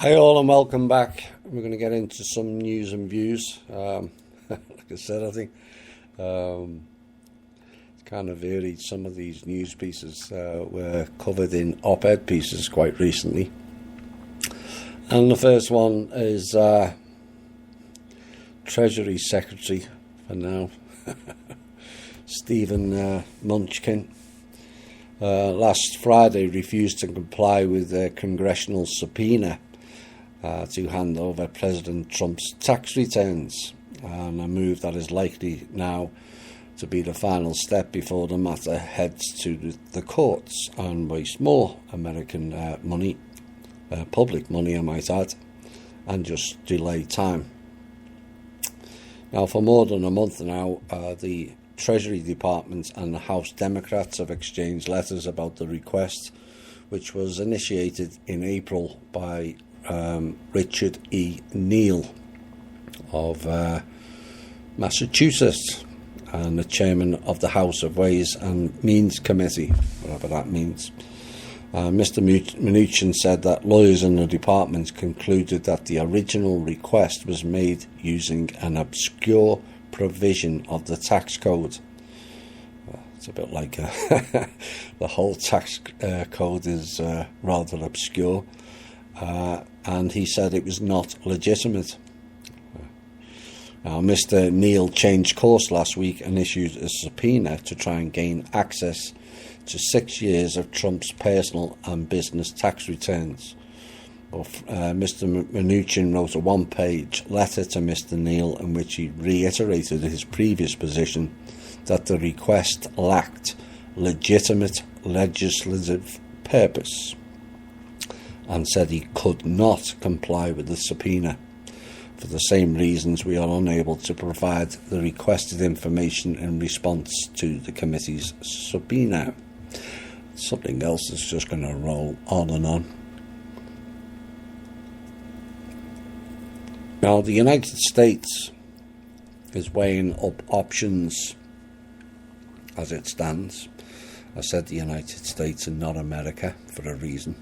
Hi all and welcome back. We're going to get into some news and views. Like I said, I think it's kind of varied. Some of these news pieces were covered in op-ed pieces quite recently. And the first one is Treasury Secretary, for now, Stephen Mnuchin. Last Friday refused to comply with a congressional subpoena to hand over President Trump's tax returns, and a move that is likely now to be the final step before the matter heads to the courts and waste more American money, public money I might add, and just delay time. Now, for more than a month now, the Treasury Department and the House Democrats have exchanged letters about the request, which was initiated in April by Richard E. Neal of Massachusetts, and the chairman of the House of Ways and Means Committee, whatever that means. Mr. Mnuchin said that lawyers in the department concluded that the original request was made using an obscure provision of the tax code. It's a bit like the whole tax code is rather obscure. And he said it was not legitimate. Now, Mr. Neal changed course last week and issued a subpoena to try and gain access to 6 years of Trump's personal and business tax returns. But Mr. Mnuchin wrote a one-page letter to Mr. Neal in which he reiterated his previous position that the request lacked legitimate legislative purpose, and said he could not comply with the subpoena. For the same reasons, we are unable to provide the requested information in response to the committee's subpoena. Something else is just going to roll on and on. Now, the United States is weighing up options as it stands. I said the United States and not America for a reason.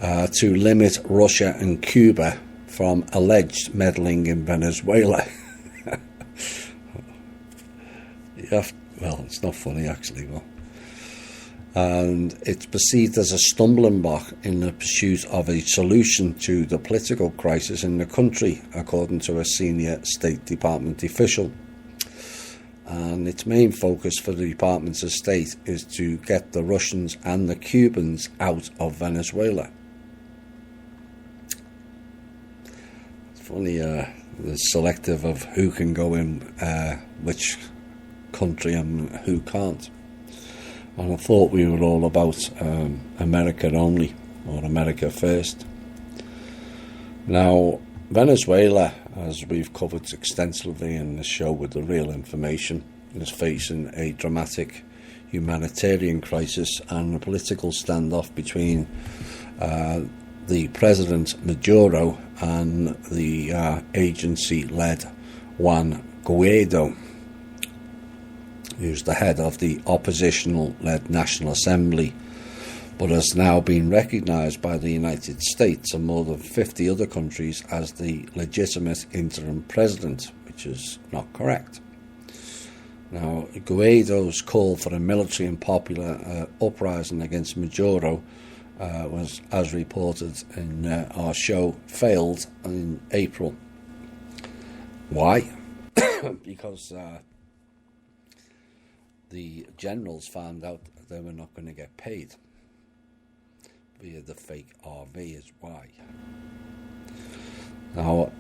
To limit Russia and Cuba from alleged meddling in Venezuela. Well, it's not funny actually, well. And it's perceived as a stumbling block in the pursuit of a solution to the political crisis in the country, according to a senior State Department official. And its main focus for the Department of State is to get the Russians and the Cubans out of Venezuela. Only the selective of who can go in which country and who can't. And I thought we were all about America only, or America first. Now, Venezuela, as we've covered extensively in the show with the real information, is facing a dramatic humanitarian crisis and a political standoff between the President Maduro and the agency-led Juan Guaido, who's the head of the oppositional-led National Assembly, but has now been recognised by the United States and more than 50 other countries as the legitimate interim president, which is not correct. Now, Guaido's call for a military and popular uprising against Maduro was, as reported in our show, failed in April. Why? Because the generals found out that they were not going to get paid via the fake RV is why. Now,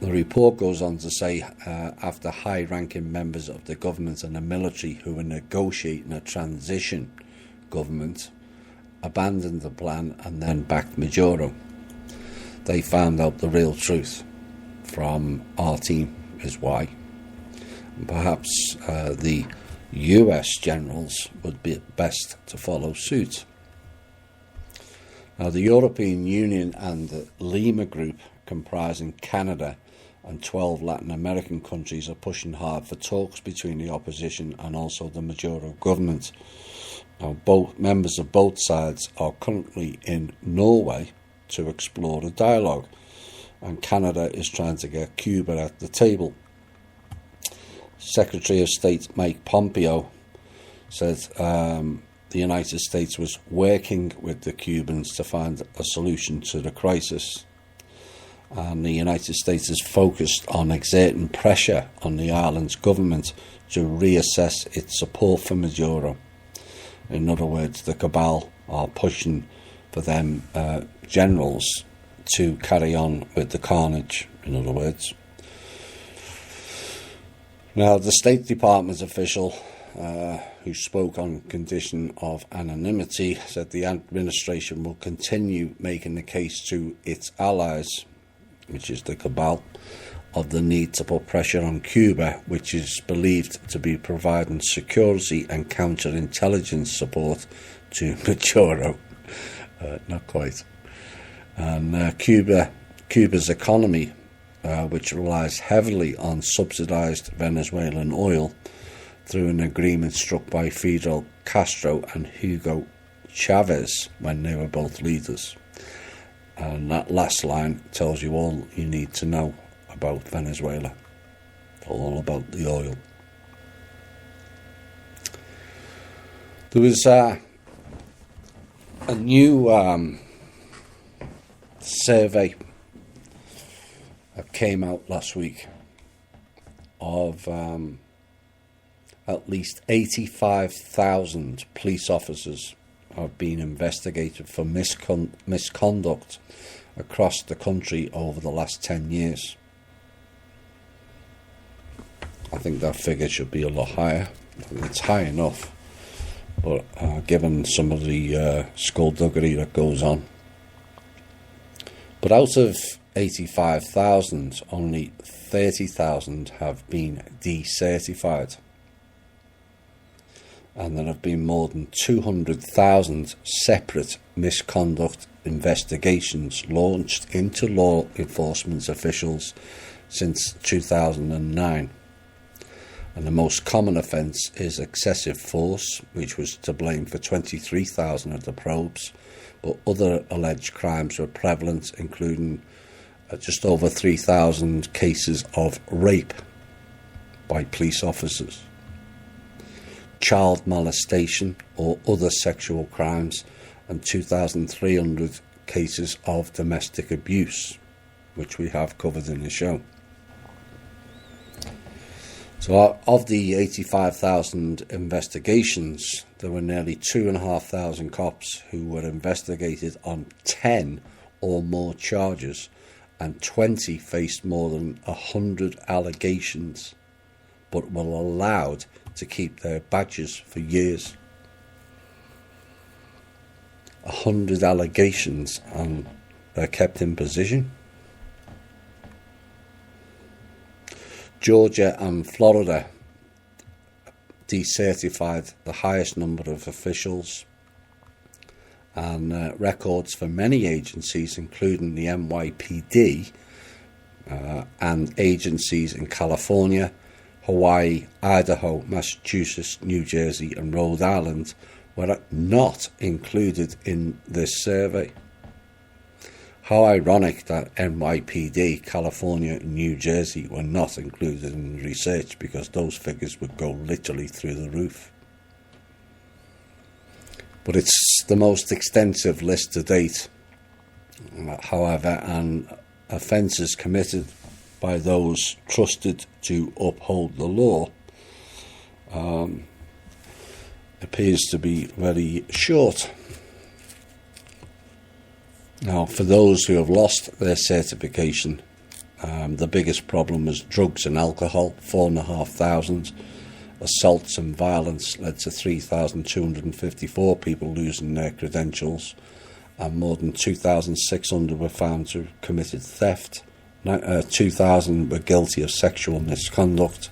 the report goes on to say after high-ranking members of the government and the military who were negotiating a transition government abandoned the plan and then backed Maduro, they found out the real truth from our team is why. And perhaps the US generals would be best to follow suit. Now, the European Union and the Lima Group, comprising Canada and 12 Latin American countries, are pushing hard for talks between the opposition and also the Maduro government. Now, both members of both sides are currently in Norway to explore a dialogue, and Canada is trying to get Cuba at the table. Secretary of State Mike Pompeo said the United States was working with the Cubans to find a solution to the crisis, and the United States is focused on exerting pressure on the island's government to reassess its support for Maduro. In other words, the cabal are pushing for them generals to carry on with the carnage, in other words. Now, the State Department official who spoke on condition of anonymity said the administration will continue making the case to its allies, which is the cabal, of the need to put pressure on Cuba, which is believed to be providing security and counterintelligence support to Maduro. Not quite. And Cuba's economy, which relies heavily on subsidized Venezuelan oil through an agreement struck by Fidel Castro and Hugo Chavez when they were both leaders. And that last line tells you all you need to know about Venezuela, all about the oil. There was a new survey that came out last week of at least 85,000 police officers have been investigated for misconduct across the country over the last 10 years. I think that figure should be a lot higher. It's high enough, but given some of the skullduggery that goes on. But out of 85,000, only 30,000 have been decertified. And there have been more than 200,000 separate misconduct investigations launched into law enforcement officials since 2009. And the most common offence is excessive force, which was to blame for 23,000 of the probes, but other alleged crimes were prevalent, including just over 3,000 cases of rape by police officers, child molestation or other sexual crimes, and 2,300 cases of domestic abuse, which we have covered in the show. So of the 85,000 investigations, there were nearly 2,500 cops who were investigated on 10 or more charges, and 20 faced more than 100 allegations, but were allowed to keep their badges for years. 100 allegations, and they're kept in position. Georgia and Florida decertified the highest number of officials, and records for many agencies, including the NYPD and agencies in California, Hawaii, Idaho, Massachusetts, New Jersey and Rhode Island, were not included in this survey. How ironic that NYPD, California and New Jersey were not included in the research, because those figures would go literally through the roof. But it's the most extensive list to date, however, and offences committed by those trusted to uphold the law appears to be very short. Now, for those who have lost their certification, the biggest problem was drugs and alcohol, 4,500. Assaults and violence led to 3,254 people losing their credentials, and more than 2,600 were found to have committed theft. 2,000 were guilty of sexual misconduct,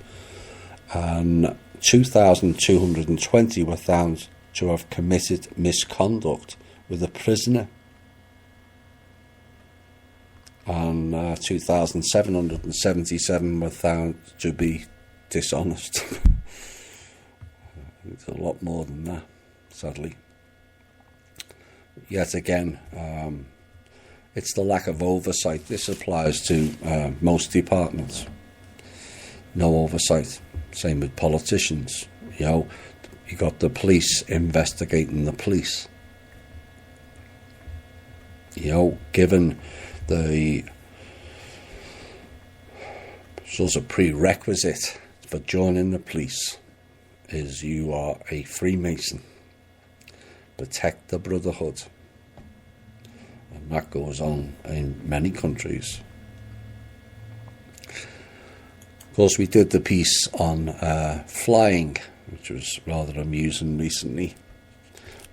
and 2,220 were found to have committed misconduct with a prisoner. And 2,777 were found to be dishonest. It's a lot more than that, sadly. Yet again, It's the lack of oversight. This applies to most departments. No oversight. Same with politicians. You got the police investigating the police. Given the sort of prerequisite for joining the police is you are a Freemason. Protect the Brotherhood. And that goes on in many countries. Of course, we did the piece on flying, which was rather amusing recently.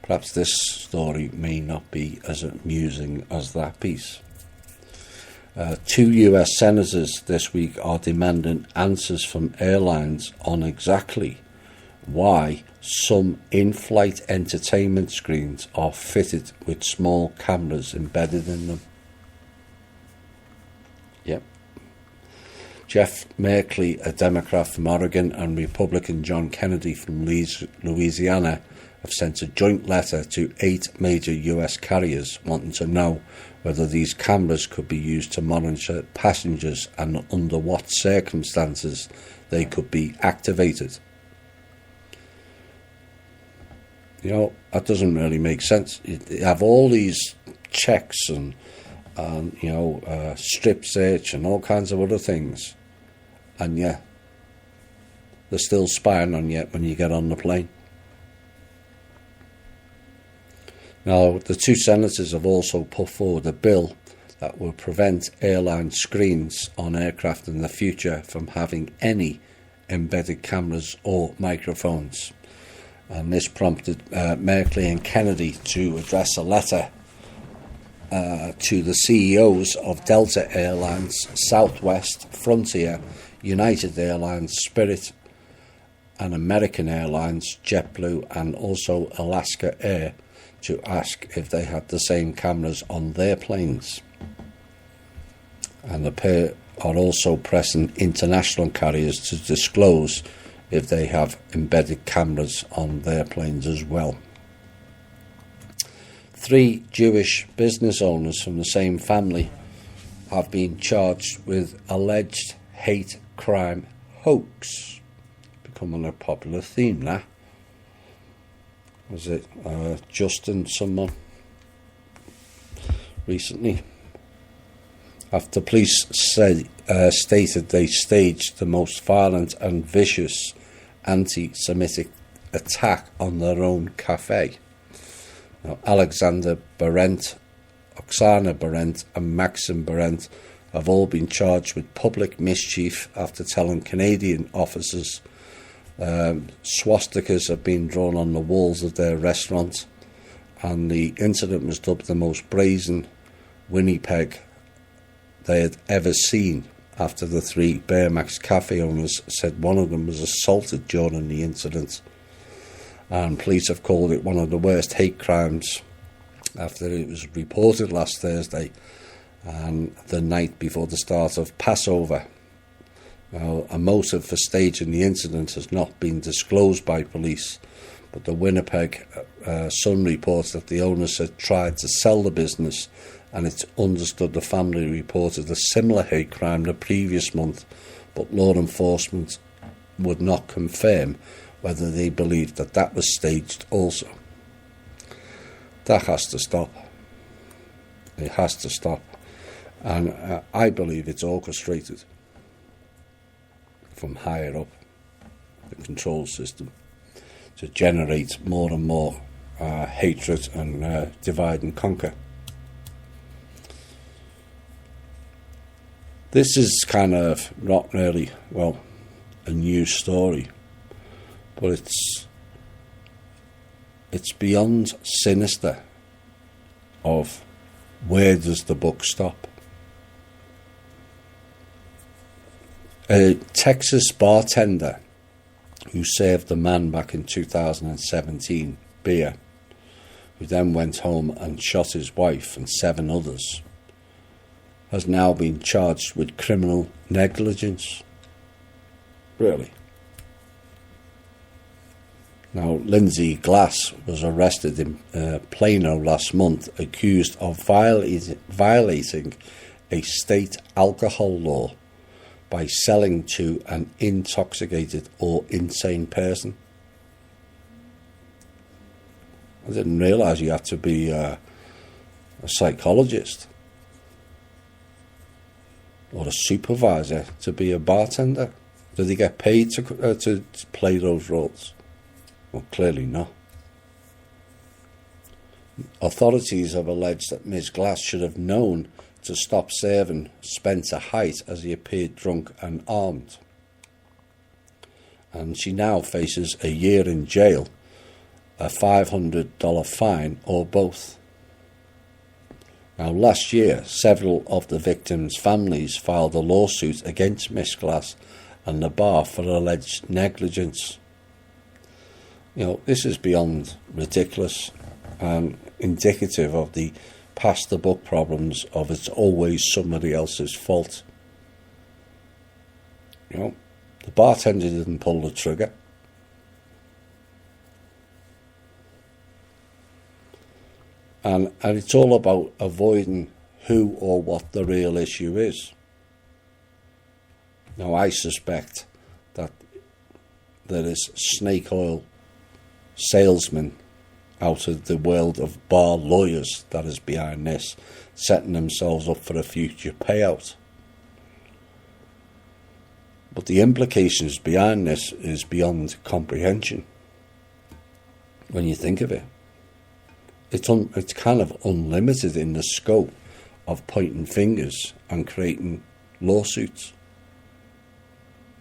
Perhaps this story may not be as amusing as that piece. 2 US senators this week are demanding answers from airlines on exactly why some in-flight entertainment screens are fitted with small cameras embedded in them. Yep. Jeff Merkley, a Democrat from Oregon, and Republican John Kennedy from Louisiana have sent a joint letter to 8 major US carriers wanting to know whether these cameras could be used to monitor passengers and under what circumstances they could be activated. That doesn't really make sense. You have all these checks and strip search and all kinds of other things, and yeah, they're still spying on you when you get on the plane. Now, the 2 senators have also put forward a bill that will prevent airline screens on aircraft in the future from having any embedded cameras or microphones. And this prompted Merkley and Kennedy to address a letter to the CEOs of Delta Airlines, Southwest, Frontier, United Airlines, Spirit, and American Airlines, JetBlue, and also Alaska Air, to ask if they had the same cameras on their planes. And the pair are also pressing international carriers to disclose if they have embedded cameras on their planes as well. 3 Jewish business owners from the same family have been charged with alleged hate crime hoax. Becoming a popular theme now. Was it Justin someone recently? After police stated they staged the most violent and vicious anti-Semitic attack on their own cafe. Now, Alexander Berendt, Oksana Berendt and Maxim Berendt have all been charged with public mischief after telling Canadian officers swastikas have been drawn on the walls of their restaurant, and the incident was dubbed the most brazen Winnipeg they had ever seen, after the 3 Bearmax cafe owners said one of them was assaulted during the incident. And police have called it one of the worst hate crimes after it was reported last Thursday and the night before the start of Passover. Now, a motive for staging the incident has not been disclosed by police, but the Winnipeg Sun reports that the owners had tried to sell the business, and it's understood the family reported a similar hate crime the previous month, but law enforcement would not confirm whether they believed that that was staged also. That has to stop. It has to stop. And I believe it's orchestrated from higher up the control system to generate more and more hatred and divide and conquer. This is kind of not really, a new story, but it's beyond sinister of where does the buck stop. A Texas bartender who served a man back in 2017 beer, who then went home and shot his wife and 7 others, has now been charged with criminal negligence. Really? Now, Lindsay Glass was arrested in Plano last month, accused of violating a state alcohol law by selling to an intoxicated or insane person. I didn't realise you had to be a psychologist or a supervisor to be a bartender. Did he get paid to play those roles? Well, clearly not. Authorities have alleged that Ms. Glass should have known to stop serving Spencer Height as he appeared drunk and armed. And she now faces a year in jail, a $500 fine, or both. Now, last year, several of the victims' families filed a lawsuit against Miss Glass and the bar for alleged negligence. You know, this is beyond ridiculous and indicative of the pass-the-buck problems of it's always somebody else's fault. You know, the bartender didn't pull the trigger. And it's all about avoiding who or what the real issue is. Now, I suspect that there is snake oil salesmen out of the world of bar lawyers that is behind this, setting themselves up for a future payout. But the implications behind this is beyond comprehension when you think of it. It's kind of unlimited in the scope of pointing fingers and creating lawsuits.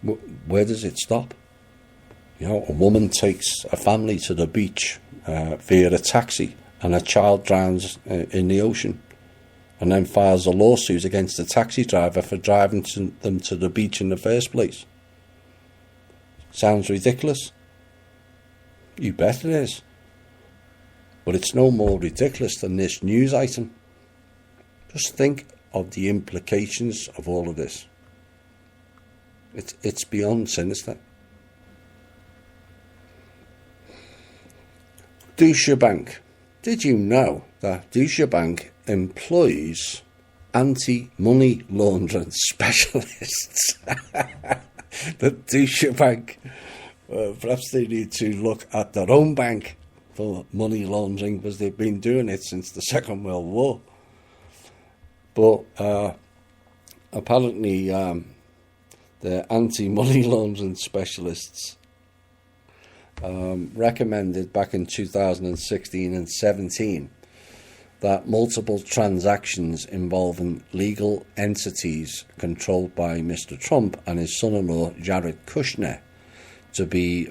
Where does it stop? You know, a woman takes a family to the beach via a taxi and a child drowns in the ocean, and then files a lawsuit against the taxi driver for driving them to the beach in the first place. Sounds ridiculous? You bet it is. But it's no more ridiculous than this news item. Just think of the implications of all of this. It's beyond sinister. Deutsche Bank. Did you know that Deutsche Bank employs anti-money laundering specialists? The Deutsche Bank, perhaps they need to look at their own bank for money laundering, because they've been doing it since the Second World War. But apparently the anti-money laundering specialists recommended back in 2016 and 17 that multiple transactions involving legal entities controlled by Mr. Trump and his son-in-law Jared Kushner to be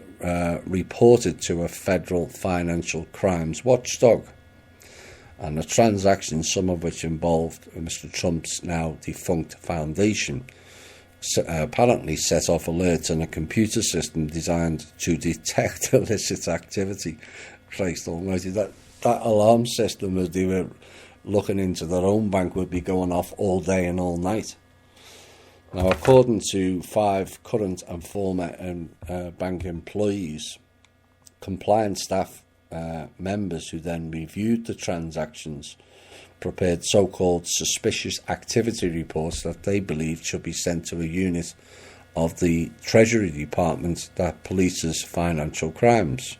reported to a federal financial crimes watchdog. And the transactions, some of which involved Mr. Trump's now defunct foundation, apparently set off alerts on a computer system designed to detect illicit activity. Christ almighty, that alarm system, as they were looking into their own bank, would be going off all day and all night. Now, according to 5 current and former bank employees, compliance staff members who then reviewed the transactions prepared so-called suspicious activity reports that they believed should be sent to a unit of the Treasury Department that polices financial crimes.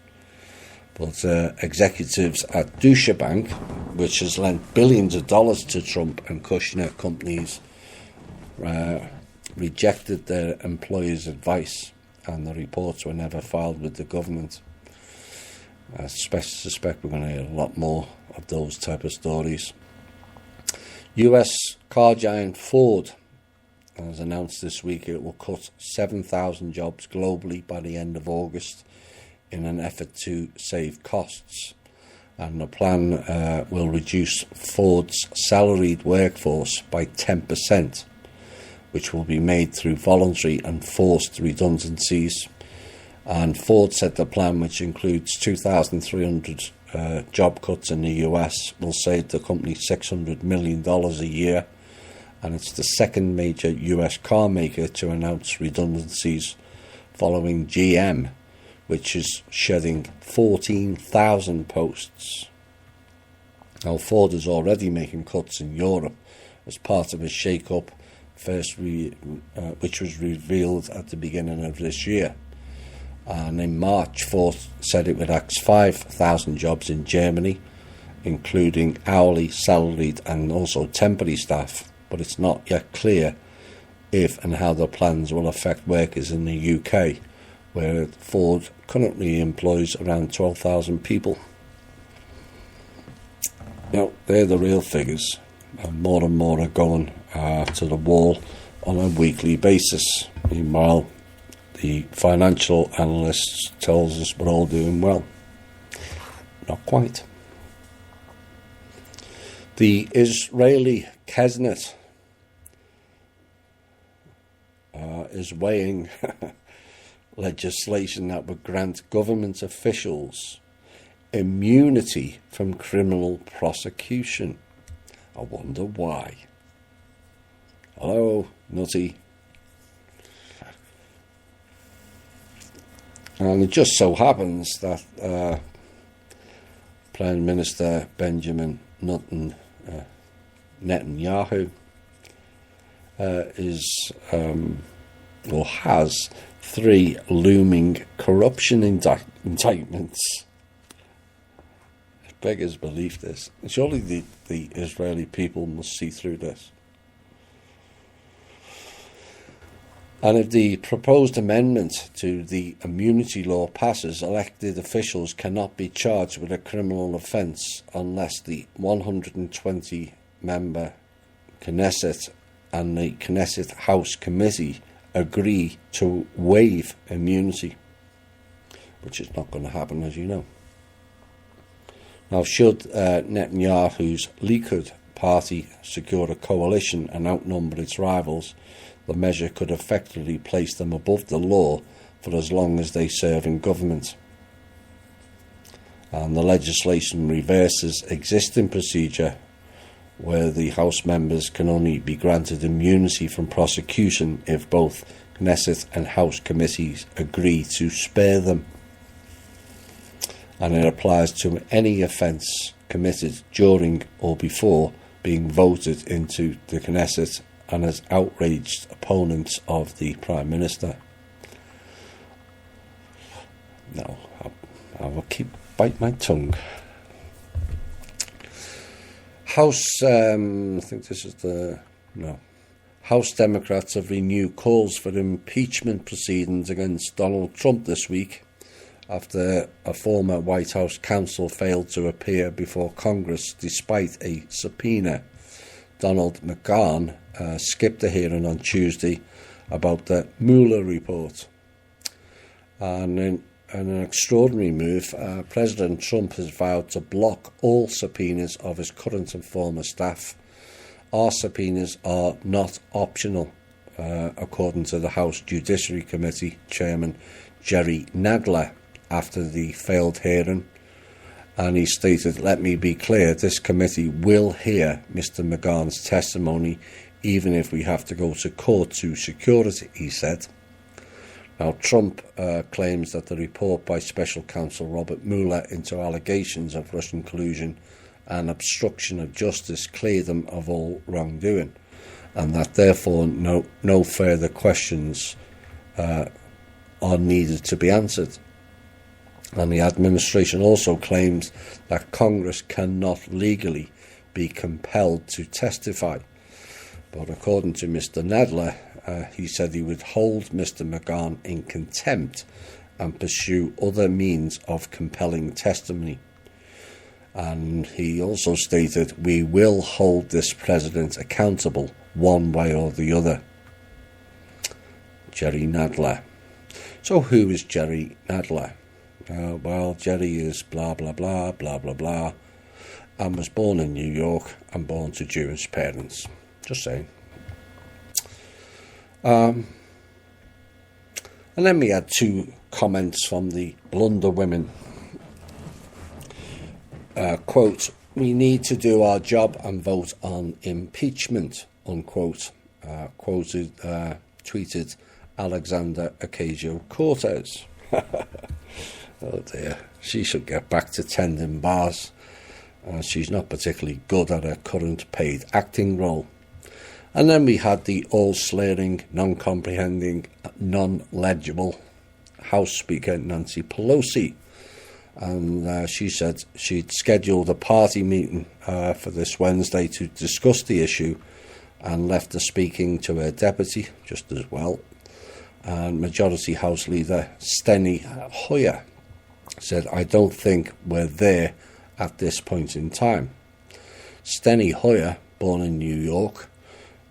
But executives at Deutsche Bank, which has lent billions of dollars to Trump and Kushner companies, rejected their employers' advice, and the reports were never filed with the government. I suspect we're going to hear a lot more of those type of stories. US car giant Ford has announced this week it will cut 7,000 jobs globally by the end of August in an effort to save costs. And the plan will reduce Ford's salaried workforce by 10%, which will be made through voluntary and forced redundancies. And Ford said the plan, which includes 2,300 job cuts in the US, will save the company $600 million a year, and it's the second major US car maker to announce redundancies, following GM, which is shedding 14,000 posts. Now, Ford is already making cuts in Europe as part of a shake-up, which was revealed at the beginning of this year. And in March, Ford said it would axe 5,000 jobs in Germany, including hourly, salaried and also temporary staff, but it's not yet clear if and how the plans will affect workers in the UK, where Ford currently employs around 12,000 people. Now, they're the real figures, and more are going to the wall on a weekly basis. Meanwhile, the financial analysts tells us we're all doing well. Not quite. The Israeli Knesset is weighing legislation that would grant government officials immunity from criminal prosecution. I wonder why. Hello, nutty. And it just so happens that Prime Minister Benjamin Netanyahu has 3 looming corruption indictments. It beggars belief, this. Surely the Israeli people must see through this. And if the proposed amendment to the immunity law passes, elected officials cannot be charged with a criminal offence unless the 120-member Knesset and the Knesset House Committee agree to waive immunity, which is not going to happen, as you know. Now, should Netanyahu's Likud party secure a coalition and outnumber its rivals, the measure could effectively place them above the law for as long as they serve in government. And the legislation reverses existing procedure where the House members can only be granted immunity from prosecution if both Knesset and House committees agree to spare them. And it applies to any offence committed during or before being voted into the Knesset and has outraged opponents of the Prime Minister. No, I will bite my tongue. House Democrats have renewed calls for impeachment proceedings against Donald Trump this week after a former White House counsel failed to appear before Congress despite a subpoena. Donald McGahn skipped a hearing on Tuesday about the Mueller report. And in an extraordinary move, President Trump has vowed to block all subpoenas of his current and former staff. Our subpoenas are not optional, according to the House Judiciary Committee Chairman Jerry Nadler after the failed hearing. And he stated, "Let me be clear, this committee will hear Mr. McGahn's testimony even if we have to go to court to secure it," he said. Now, Trump claims that the report by Special Counsel Robert Mueller into allegations of Russian collusion and obstruction of justice cleared them of all wrongdoing, and that therefore no further questions are needed to be answered. And the administration also claims that Congress cannot legally be compelled to testify. But according to Mr. Nadler, he said he would hold Mr. McGahn in contempt and pursue other means of compelling testimony. And he also stated, "We will hold this president accountable one way or the other." Jerry Nadler. So who is Jerry Nadler? Well, Jerry is blah, blah, blah, blah, blah, blah, and was born in New York and born to Jewish parents. Just saying. And then we had 2 comments from the Blunder women. Quote, "We need to do our job and vote on impeachment," unquote, tweeted Alexandra Ocasio-Cortez. Oh dear, she should get back to tending bars. She's not particularly good at her current paid acting role. And then we had the all-slurring, non-comprehending, non-legible House Speaker Nancy Pelosi. And she said she'd scheduled a party meeting for this Wednesday to discuss the issue, and left the speaking to her deputy just as well. And Majority House Leader Steny Hoyer said, "I don't think we're there at this point in time." Steny Hoyer, born in New York,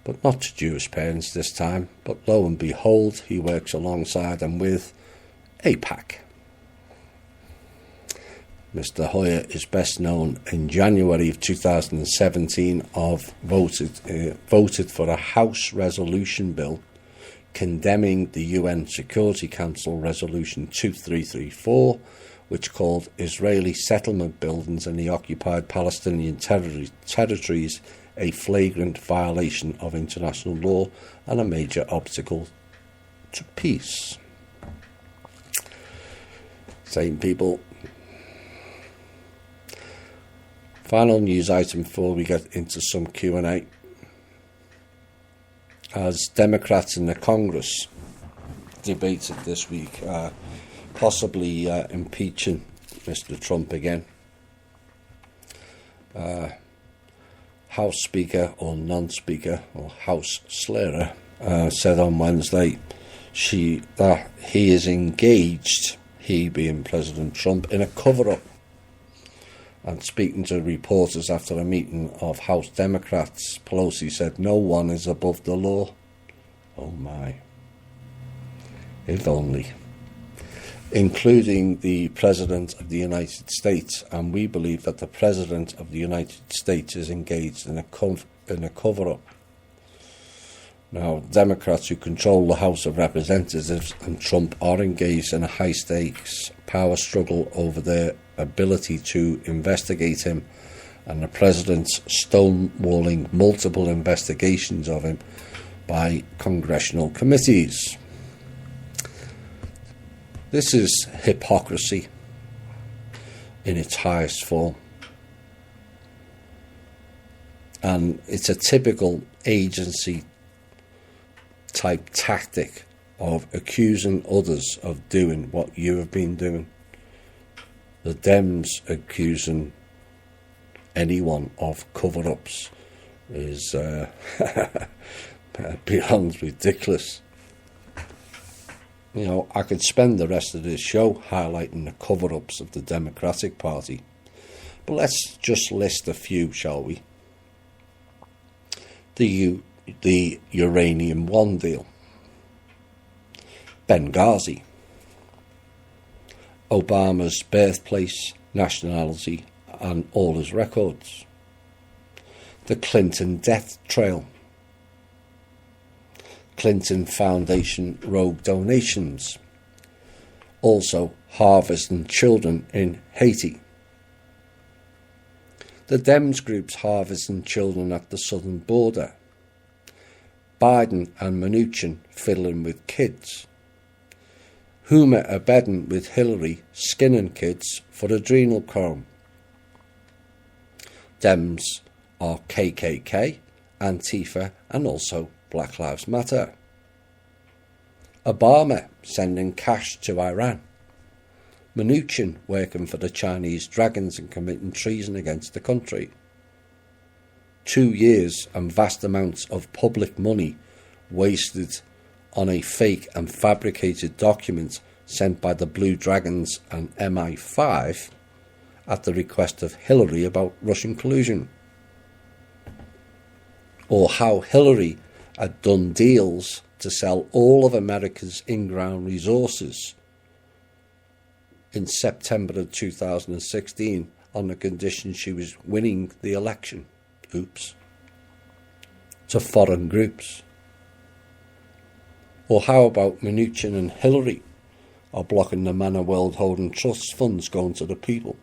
but not to Jewish parents this time, but lo and behold, he works alongside and with AIPAC. Mr. Hoyer is best known in January of 2017 of voted for a House resolution bill condemning the UN Security Council Resolution 2334, which called Israeli settlement buildings in the occupied Palestinian territories a flagrant violation of international law and a major obstacle to peace. Same people. Final news item before we get into some Q&A. As Democrats in the Congress debated this week, possibly impeaching Mr. Trump again, House Speaker or non-speaker or House slurrer said on Wednesday that he is engaged, he being President Trump, in a cover-up. And speaking to reporters after a meeting of House Democrats, Pelosi said, "No one is above the law." Oh my. If only. Including the President of the United States, and we believe that the President of the United States is engaged in a cover-up. Now, Democrats who control the House of Representatives and Trump are engaged in a high-stakes power struggle over their ability to investigate him, and the President's stonewalling multiple investigations of him by congressional committees. This is hypocrisy in its highest form. And it's a typical agency type tactic of accusing others of doing what you have been doing. The Dems accusing anyone of cover-ups is beyond ridiculous. You know, I could spend the rest of this show highlighting the cover-ups of the Democratic Party. But let's just list a few, shall we? The Uranium One deal. Benghazi. Obama's birthplace, nationality, and all his records. The Clinton death trail. Clinton Foundation rogue donations. Also, harvesting children in Haiti. The Dems group's harvesting children at the southern border. Biden and Mnuchin fiddling with kids. Huma Abedin with Hillary skinning kids for adrenochrome. Dems are KKK, Antifa, and also Black Lives Matter. Obama sending cash to Iran. Mnuchin working for the Chinese dragons and committing treason against the country. 2 years and vast amounts of public money wasted on a fake and fabricated document sent by the Blue Dragons and MI5 at the request of Hillary about Russian collusion. Or how Hillary had done deals to sell all of America's in-ground resources in September of 2016 on the condition she was winning the election. Oops. To foreign groups. Or how about Mnuchin and Hillary are blocking the Manor World Holding Trust funds going to the people?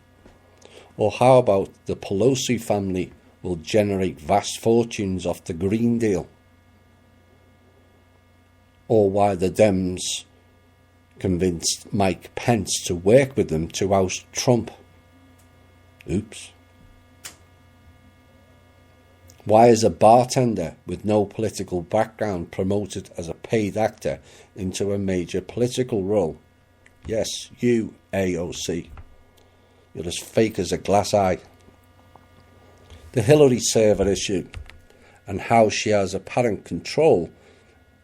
Or how about the Pelosi family will generate vast fortunes off the Green Deal? Or why the Dems convinced Mike Pence to work with them to oust Trump. Oops. Why is a bartender with no political background promoted as a paid actor into a major political role? Yes, you, AOC. You're as fake as a glass eye. The Hillary server issue and how she has apparent control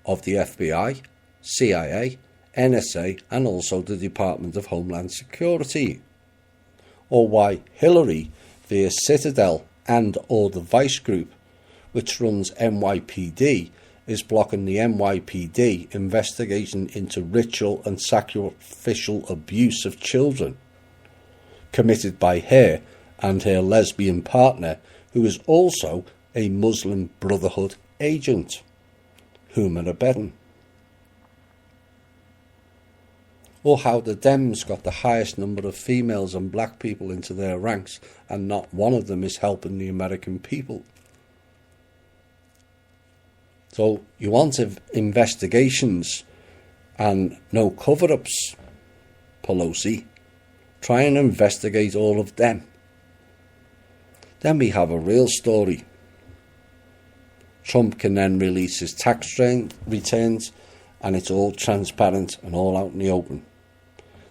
of the FBI, CIA, NSA and also the Department of Homeland Security. Or why Hillary via Citadel and or the Vice Group, which runs NYPD, is blocking the NYPD investigation into ritual and sacrificial abuse of children committed by her and her lesbian partner, who is also a Muslim Brotherhood agent, whom are abetting. Or how the Dems got the highest number of females and black people into their ranks and not one of them is helping the American people. So you want investigations and no cover-ups, Pelosi. Try and investigate all of them. Then we have a real story. Trump can then release his tax returns and it's all transparent and all out in the open.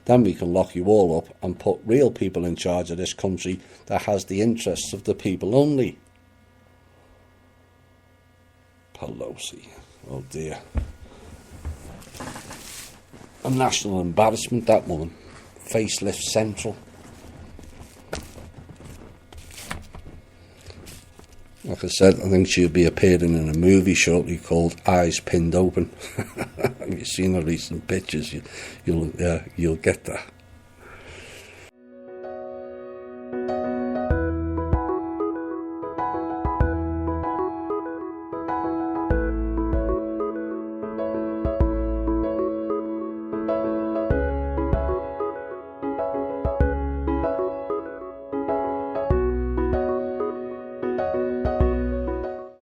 Then we can lock you all up and put real people in charge of this country that has the interests of the people only. Pelosi. Oh dear. A national embarrassment, that woman. Facelift Central. Like I said, I think she'll be appearing in a movie shortly called Eyes Pinned Open. Have you seen the recent pictures? You'll get that.